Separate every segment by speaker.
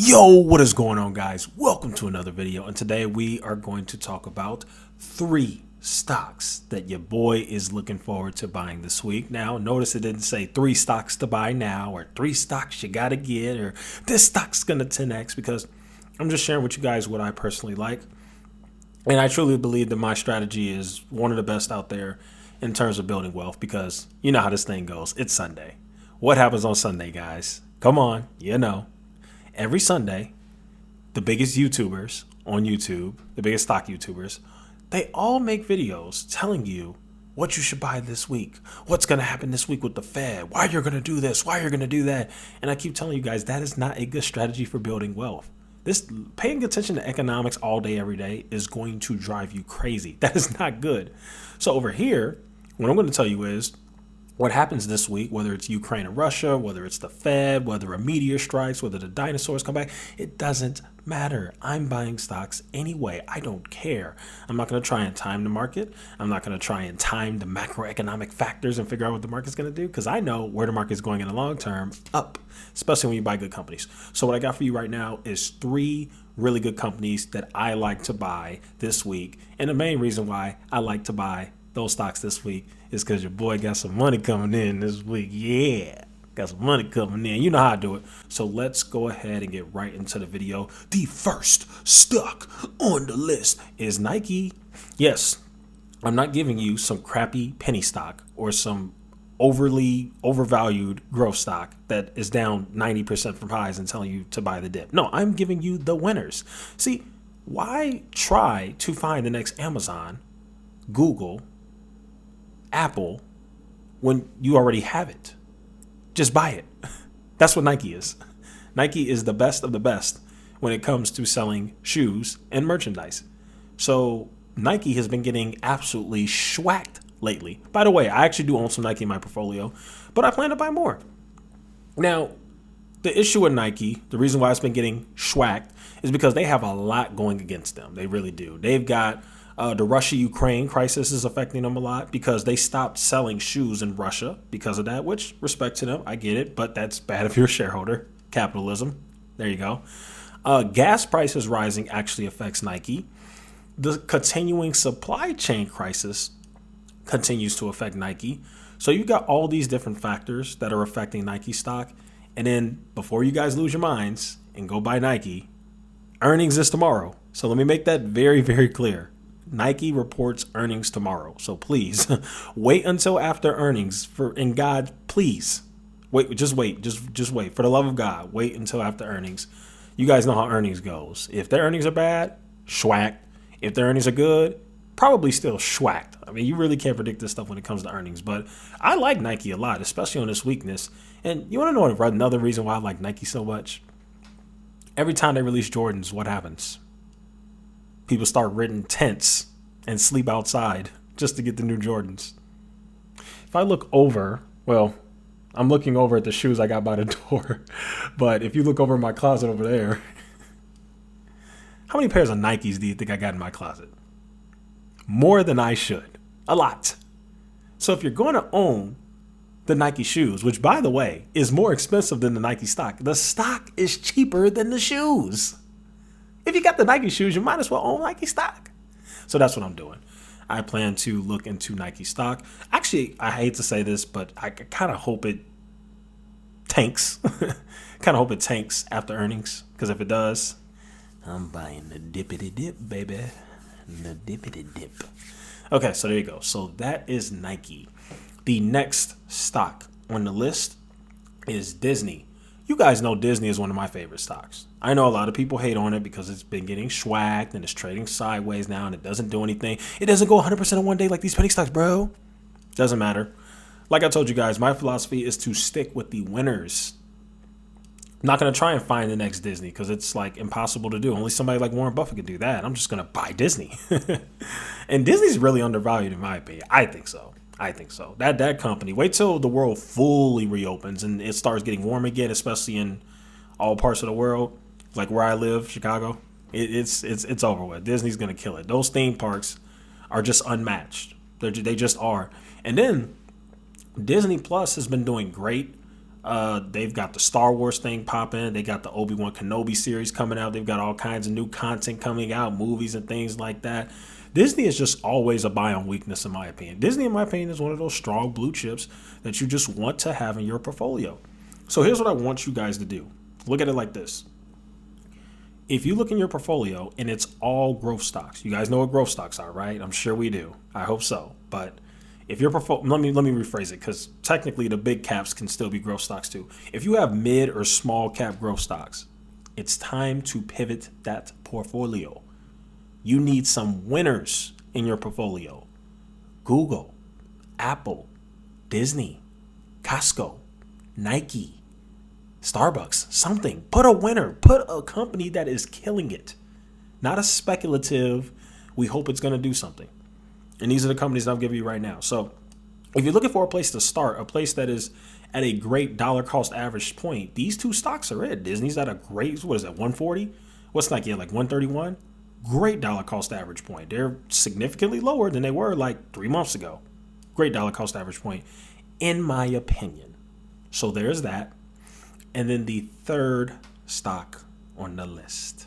Speaker 1: Yo, what is going on, guys? Welcome to another video, and today we are going to talk about 3 stocks that your boy is looking forward to buying this week. Now, notice it didn't say 3 stocks to buy now or 3 stocks you gotta get or this stock's gonna 10x, because I'm just sharing with you guys what I personally like. And I truly believe that my strategy is one of the best out there in terms of building wealth, because you know how this thing goes. It's Sunday. What happens on Sunday, guys? Come on, you know. Every Sunday, the biggest YouTubers on YouTube, the biggest stock YouTubers, they all make videos telling you what you should buy this week, what's going to happen this week with the Fed, why you're going to do this, why you're going to do that. And I keep telling you guys, that is not a good strategy for building wealth. This paying attention to economics all day, every day is going to drive you crazy. That is not good. So over here, what I'm going to tell you is what happens this week, whether it's Ukraine and Russia, whether it's the Fed, whether a meteor strikes, whether the dinosaurs come back, it doesn't matter. I'm buying stocks anyway. I don't care. I'm not going to try and time the market. I'm not going to try and time the macroeconomic factors and figure out what the market's going to do, because I know where the market's going in the long term, up, especially when you buy good companies. So what I got for you right now is 3 really good companies that I like to buy this week. And the main reason why I like to buy those stocks this week is because your boy got some money coming in this week. Yeah, got some money coming in. You know how I do it. So let's go ahead and get right into the video. The first stock on the list is Nike. Yes, I'm not giving you some crappy penny stock or some overly overvalued growth stock that is down 90% from highs and telling you to buy the dip. No, I'm giving you the winners. See, why try to find the next Amazon, Google, Apple, when you already have it? Just buy it. That's what Nike is. Nike is the best of the best when it comes to selling shoes and merchandise. So Nike has been getting absolutely schwacked lately. By the way, I actually do own some Nike in my portfolio, but I plan to buy more. Now, the issue with Nike, the reason why it's been getting schwacked, is because they have a lot going against them. They really do. They've got the Russia-Ukraine crisis is affecting them a lot because they stopped selling shoes in Russia because of that, which, respect to them, I get it, but that's bad if you're a shareholder. Capitalism. There you go. Gas prices rising actually affects Nike. The continuing supply chain crisis continues to affect Nike. So you got all these different factors that are affecting Nike stock. And then before you guys lose your minds and go buy Nike, earnings is tomorrow. So let me make that very, very clear. Nike reports earnings tomorrow. So please wait until after earnings and God, please wait. Just wait. Just wait. For the love of God, wait until after earnings. You guys know how earnings goes. If their earnings are bad, schwacked. If their earnings are good, probably still schwacked. I mean, you really can't predict this stuff when it comes to earnings, but I like Nike a lot, especially on this weakness. And you want to know another reason why I like Nike so much? Every time they release Jordans, what happens? People start renting tents and sleep outside just to get the new Jordans. If I look over, well, I'm looking over at the shoes I got by the door, but if you look over my closet over there, how many pairs of Nikes do you think I got in my closet? More than I should. A lot. So if you're going to own the Nike shoes, which, by the way, is more expensive than the Nike stock, the stock is cheaper than the shoes. If you got the Nike shoes, you might as well own Nike stock. So that's what I'm doing. I plan to look into Nike stock. Actually, I hate to say this, but I kind of hope it tanks. Kind of hope it tanks after earnings, because if it does, I'm buying the dippity dip, baby. The dippity dip. Okay, so there you go. So that is Nike. The next stock on the list is Disney. You guys know Disney is one of my favorite stocks. I know a lot of people hate on it because it's been getting schwacked and it's trading sideways now and it doesn't do anything. It doesn't go 100% in one day like these penny stocks, bro. Doesn't matter. Like I told you guys, my philosophy is to stick with the winners. I'm not going to try and find the next Disney because it's like impossible to do. Only somebody like Warren Buffett could do that. I'm just going to buy Disney. And Disney's really undervalued in my opinion. I think so. That company, wait till the world fully reopens and it starts getting warm again, especially in all parts of the world, like where I live, Chicago. It's over with. Disney's gonna kill it. Those theme parks are just unmatched. They just are. And then Disney Plus has been doing great They've got the Star Wars thing popping. They got the Obi-Wan Kenobi series coming out. They've got all kinds of new content coming out, movies and things like that. Disney is just always a buy on weakness, in my opinion. Disney, in my opinion, is one of those strong blue chips that you just want to have in your portfolio. So here's what I want you guys to do. Look at it like this. If you look in your portfolio and it's all growth stocks, you guys know what growth stocks are, right? I'm sure we do. I hope so. But if your portfolio, let me rephrase it, because technically the big caps can still be growth stocks too. If you have mid or small cap growth stocks, it's time to pivot that portfolio. You need some winners in your portfolio. Google, Apple, Disney, Costco, Nike, Starbucks, something. Put a winner. Put a company that is killing it. Not a speculative, we hope it's going to do something. And these are the companies I'll give you right now. So if you're looking for a place to start, a place that is at a great dollar cost average point, these two stocks are it. Disney's at a great, what is that, 140? What's Nike at, like 131? Great dollar cost average point. They're significantly lower than they were like 3 months ago. Great dollar cost average point, in my opinion. So there's that. And then the third stock on the list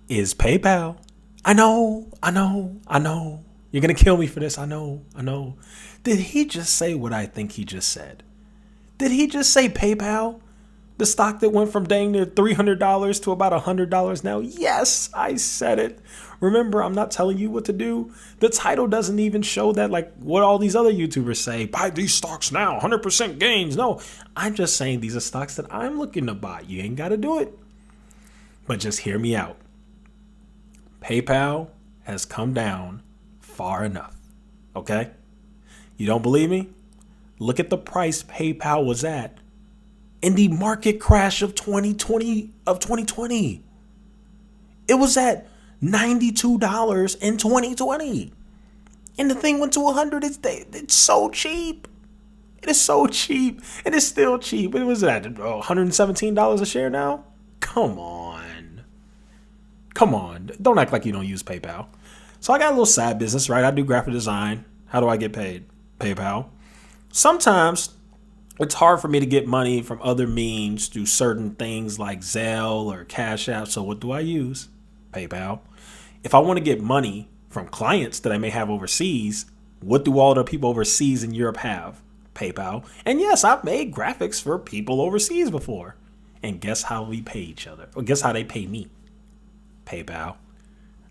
Speaker 1: is PayPal. I know. You're going to kill me for this. I know. Did he just say what I think he just said? Did he just say PayPal? The stock that went from dang near $300 to about $100 now? Yes, I said it. Remember, I'm not telling you what to do. The title doesn't even show that, like what all these other YouTubers say. Buy these stocks now, 100% gains. No, I'm just saying these are stocks that I'm looking to buy. You ain't got to do it. But just hear me out. PayPal has come down far enough. Okay? You don't believe me? Look at the price PayPal was at in the market crash of 2020. It was at $92 in 2020. And the thing went to 100. It's so cheap. It is so cheap. It is still cheap. It was at $117 a share now. Come on. Don't act like you don't use PayPal. So I got a little side business, right? I do graphic design. How do I get paid? PayPal. Sometimes it's hard for me to get money from other means through certain things like Zelle or Cash App. So what do I use? PayPal. If I want to get money from clients that I may have overseas, what do all the people overseas in Europe have? PayPal. And yes, I've made graphics for people overseas before. And guess how we pay each other? Or guess how they pay me? PayPal.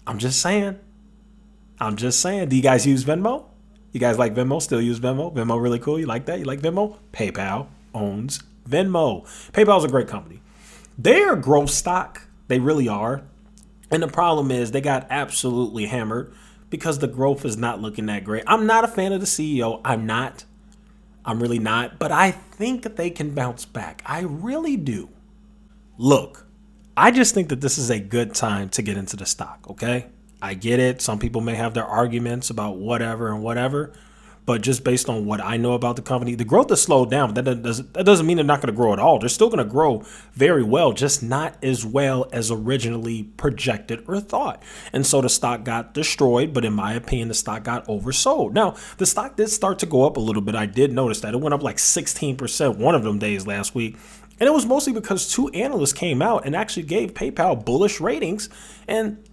Speaker 1: I'm just saying. Do you guys use Venmo? You guys like Venmo? Still use Venmo? Venmo really cool? You like that? You like Venmo? PayPal owns Venmo. PayPal is a great company. They're a growth stock. They really are. And the problem is they got absolutely hammered because the growth is not looking that great. I'm not a fan of the CEO. I'm really not. But I think they can bounce back. I really do. Look, I just think that this is a good time to get into the stock, okay? I get it. Some people may have their arguments about whatever, but just based on what I know about the company, the growth has slowed down. But that doesn't mean they're not going to grow at all. They're still going to grow very well, just not as well as originally projected or thought. And so the stock got destroyed, but in my opinion, the stock got oversold. Now, the stock did start to go up a little bit. I did notice that it went up like 16% one of them days last week. And it was mostly because two analysts came out and actually gave PayPal bullish ratings. And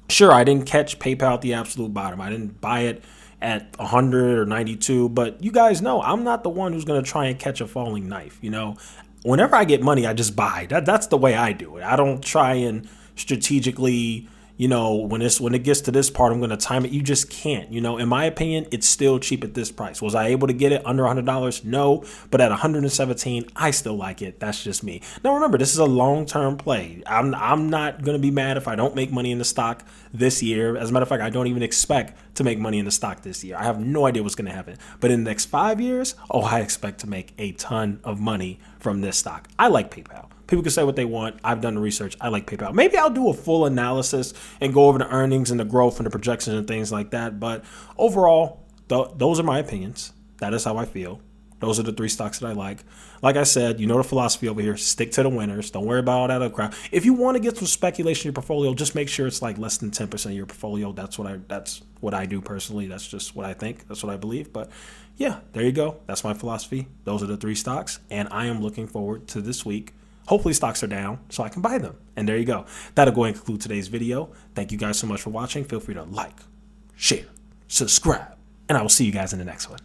Speaker 1: sure, I didn't catch PayPal at the absolute bottom. I didn't buy it at 100 or 92, but you guys know I'm not the one who's going to try and catch a falling knife. You know, whenever I get money, I just buy. That's the way I do it. I don't try and strategically, you know, when it gets to this part, I'm going to time it. You just can't. You know, in my opinion, it's still cheap at this price. Was I able to get it under $100? No, but at 117, I still like it. That's just me. Now, remember, this is a long-term play. I'm not going to be mad if I don't make money in the stock this year. As a matter of fact, I don't even expect to make money in the stock this year. I have no idea what's going to happen. But in the next 5 years, I expect to make a ton of money from this stock. I like PayPal. People can say what they want. I've done the research. I like PayPal. Maybe I'll do a full analysis and go over the earnings and the growth and the projections and things like that. But overall, those are my opinions. That is how I feel. Those are the 3 stocks that I like. Like I said, you know the philosophy over here. Stick to the winners. Don't worry about all that other crap. If you want to get some speculation in your portfolio, just make sure it's like less than 10% of your portfolio. That's what I do personally. That's just what I think. That's what I believe. But yeah, there you go. That's my philosophy. Those are the 3 stocks. And I am looking forward to this week. Hopefully stocks are down so I can buy them. And there you go. That'll go and conclude today's video. Thank you guys so much for watching. Feel free to like, share, subscribe, and I will see you guys in the next one.